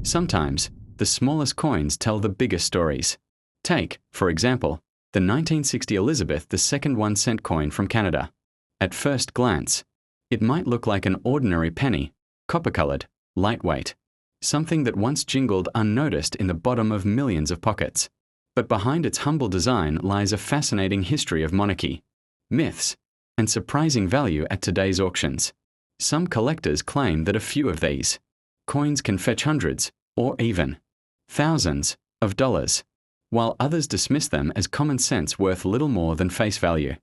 Sometimes, the smallest coins tell the biggest stories. Take, for example, the 1960 Elizabeth II 1-cent coin from Canada. At first glance, it might look like an ordinary penny, copper-colored, lightweight, something that once jingled unnoticed in the bottom of millions of pockets. But behind its humble design lies a fascinating history of monarchy, myths, and surprising value at today's auctions. Some collectors claim that a few of these coins can fetch hundreds, or even thousands, of dollars, while others dismiss them as common sense worth little more than face value.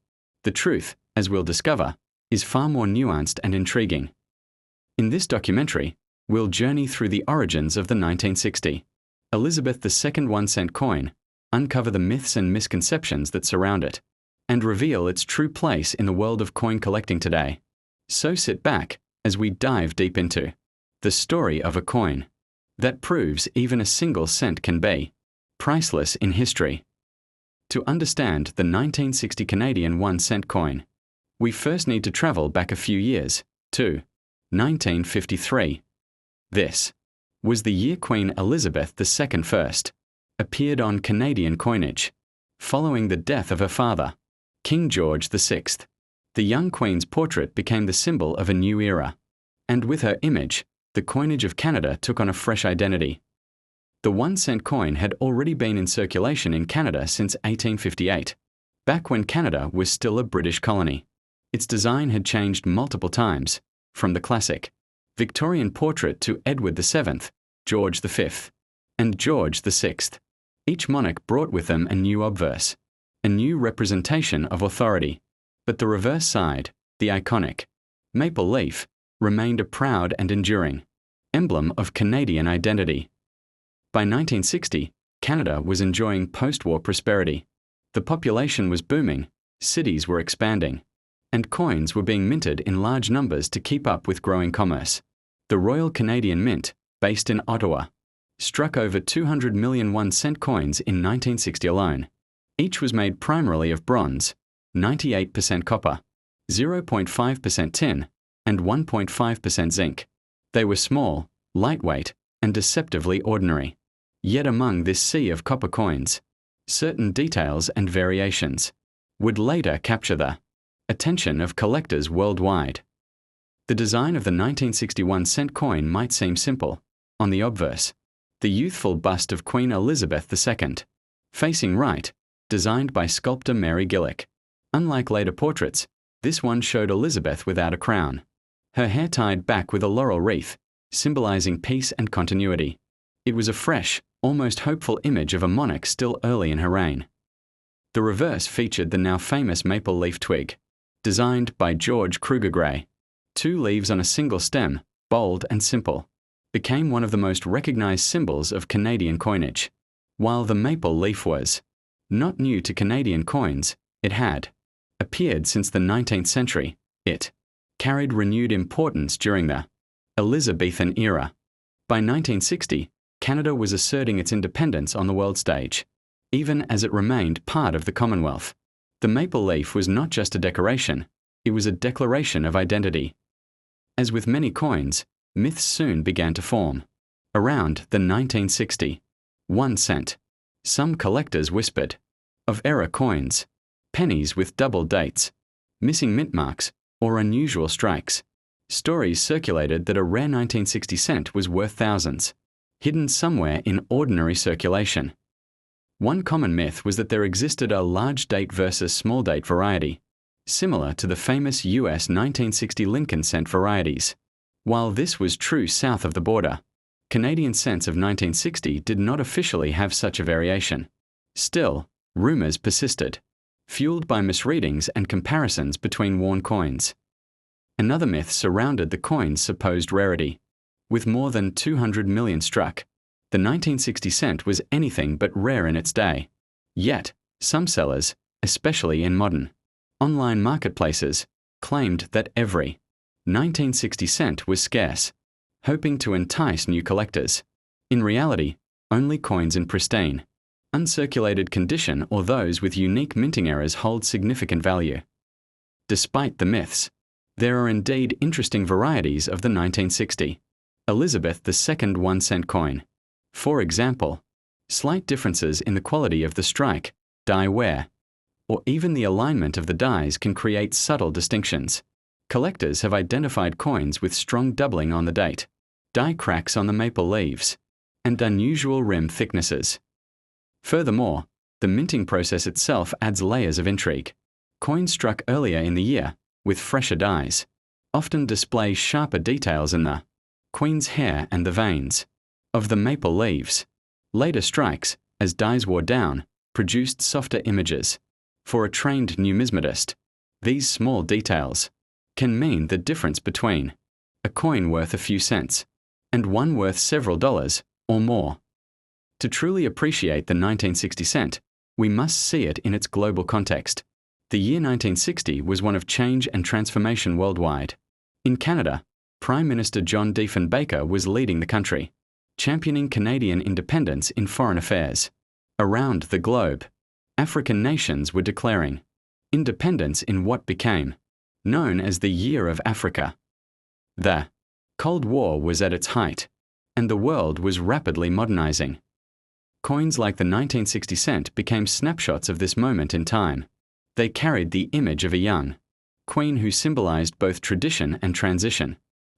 The truth, as we'll discover, is far more nuanced and intriguing. In this documentary, we'll journey through the origins of the 1960 Elizabeth II 1-cent coin, uncover the myths and misconceptions that surround it, and reveal its true place in the world of coin collecting today. So sit back as we dive deep into the story of a coin that proves even a single cent can be priceless in history. To understand the 1960 Canadian 1-cent coin, we first need to travel back a few years to 1953. This was the year Queen Elizabeth II first appeared on Canadian coinage, following the death of her father, King George VI. The young Queen's portrait became the symbol of a new era, and with her image, the coinage of Canada took on a fresh identity. The 1-cent coin had already been in circulation in Canada since 1858, back when Canada was still a British colony. Its design had changed multiple times, from the classic Victorian portrait to Edward VII, George V, and George VI. Each monarch brought with them a new obverse, a new representation of authority. But the reverse side, the iconic maple leaf, remained a proud and enduring emblem of Canadian identity. By 1960, Canada was enjoying post-war prosperity. The population was booming, cities were expanding, and coins were being minted in large numbers to keep up with growing commerce. The Royal Canadian Mint, based in Ottawa, struck over 200 million 1-cent coins in 1960 alone. Each was made primarily of bronze, 98% copper, 0.5% tin, and 1.5% zinc. They were small, lightweight, and deceptively ordinary. Yet among this sea of copper coins, certain details and variations would later capture the attention of collectors worldwide. The design of the 1961 cent coin might seem simple. On the obverse, the youthful bust of Queen Elizabeth II, facing right, designed by sculptor Mary Gillick. Unlike later portraits, this one showed Elizabeth without a crown, her hair tied back with a laurel wreath, symbolizing peace and continuity. It was a fresh, almost hopeful image of a monarch still early in her reign. The reverse featured the now famous maple leaf twig, designed by George Kruger Gray. 2 leaves on a single stem, bold and simple, became one of the most recognized symbols of Canadian coinage. While the maple leaf was not new to Canadian coins, it had appeared since the 19th century. It carried renewed importance during the Elizabethan era. By 1960, Canada was asserting its independence on the world stage, even as it remained part of the Commonwealth. The maple leaf was not just a decoration, it was a declaration of identity. As with many coins, myths soon began to form. Around the 1960 1 cent, some collectors whispered of error coins, pennies with double dates, missing mint marks, or unusual strikes. Stories circulated that a rare 1960 cent was worth thousands, hidden somewhere in ordinary circulation. One common myth was that there existed a large date versus small date variety, similar to the famous US 1960 Lincoln cent varieties. While this was true south of the border, Canadian cents of 1960 did not officially have such a variation. Still, rumors persisted, fueled by misreadings and comparisons between worn coins. Another myth surrounded the coin's supposed rarity. With more than 200 million struck, the 1960 cent was anything but rare in its day. Yet, some sellers, especially in modern online marketplaces, claimed that every 1960 cent was scarce, hoping to entice new collectors. In reality, only coins in pristine, uncirculated condition or those with unique minting errors hold significant value. Despite the myths, there are indeed interesting varieties of the 1960 Elizabeth II 1 cent coin. For example, slight differences in the quality of the strike, die wear, or even the alignment of the dies can create subtle distinctions. Collectors have identified coins with strong doubling on the date, die cracks on the maple leaves, and unusual rim thicknesses. Furthermore, the minting process itself adds layers of intrigue. Coins struck earlier in the year, with fresher dies, often display sharper details in the queen's hair and the veins of the maple leaves. Later strikes, as dies wore down, produced softer images. For a trained numismatist, these small details can mean the difference between a coin worth a few cents and one worth several dollars or more. To truly appreciate the 1960 cent, we must see it in its global context. The year 1960 was one of change and transformation worldwide. In Canada, Prime Minister John Diefenbaker was leading the country, championing Canadian independence in foreign affairs. Around the globe, African nations were declaring independence in what became known as the Year of Africa. The Cold War was at its height, and the world was rapidly modernizing. Coins like the 1960 cent became snapshots of this moment in time. They carried the image of a young queen who symbolized both tradition and transition,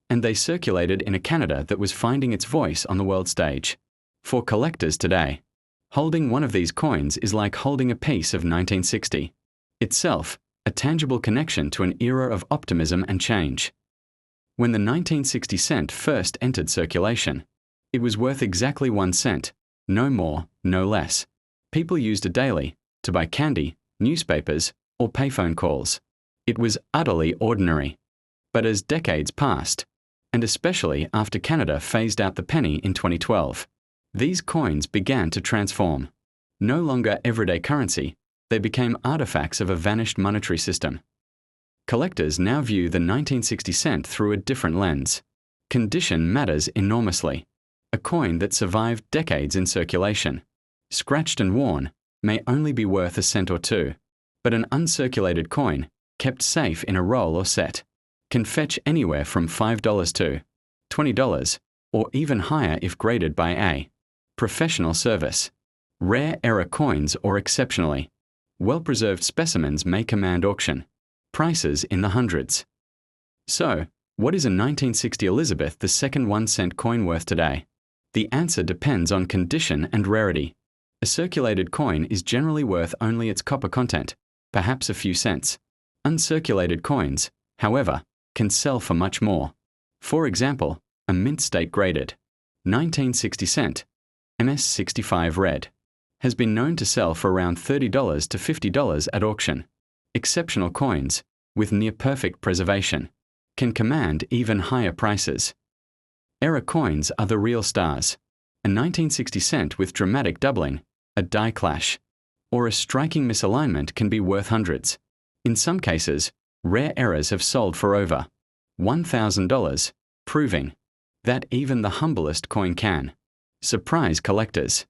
and they circulated in a Canada that was finding its voice on the world stage. For collectors today, holding one of these coins is like holding a piece of 1960 itself, a tangible connection to an era of optimism and change. When the 1960 cent first entered circulation, it was worth exactly 1 cent, no more, no less. People used it daily to buy candy, newspapers, or payphone calls. It was utterly ordinary. But as decades passed, and especially after Canada phased out the penny in 2012, these coins began to transform. No longer everyday currency, they became artifacts of a vanished monetary system. Collectors now view the 1960 cent through a different lens. Condition matters enormously. A coin that survived decades in circulation, scratched and worn, may only be worth a cent or two, but an uncirculated coin, kept safe in a roll or set, can fetch anywhere from $5 to $20, or even higher if graded by a professional service. Rare error coins or exceptionally well-preserved specimens may command auction prices in the hundreds. So, what is a 1960 Elizabeth II 1 cent coin worth today? The answer depends on condition and rarity. A circulated coin is generally worth only its copper content, perhaps a few cents. Uncirculated coins, however, can sell for much more. For example, a mint state graded 1960 cent MS65 red has been known to sell for around $30 to $50 at auction. Exceptional coins, with near-perfect preservation, can command even higher prices. Error coins are the real stars. A 1960 cent with dramatic doubling, a die clash, or a striking misalignment can be worth hundreds. In some cases, rare errors have sold for over $1,000, proving that even the humblest coin can surprise collectors.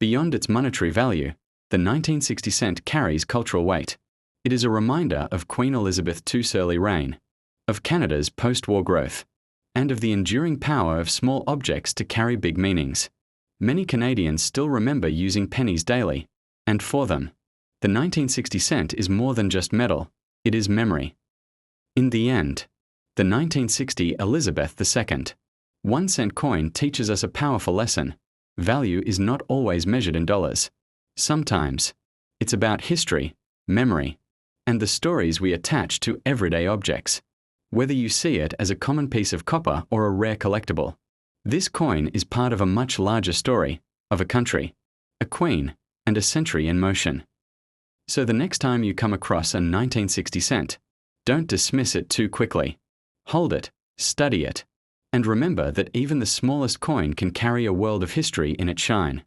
Beyond its monetary value, the 1960 cent carries cultural weight. It is a reminder of Queen Elizabeth II's early reign, of Canada's post-war growth, and of the enduring power of small objects to carry big meanings. Many Canadians still remember using pennies daily, and for them, the 1960 cent is more than just metal, it is memory. In the end, the 1960 Elizabeth II 1 cent coin teaches us a powerful lesson. Value is not always measured in dollars. Sometimes, it's about history, memory, and the stories we attach to everyday objects. Whether you see it as a common piece of copper or a rare collectible, this coin is part of a much larger story, of a country, a queen, and a century in motion. So the next time you come across a 1960 cent, don't dismiss it too quickly. Hold it, study it, and remember that even the smallest coin can carry a world of history in its shine.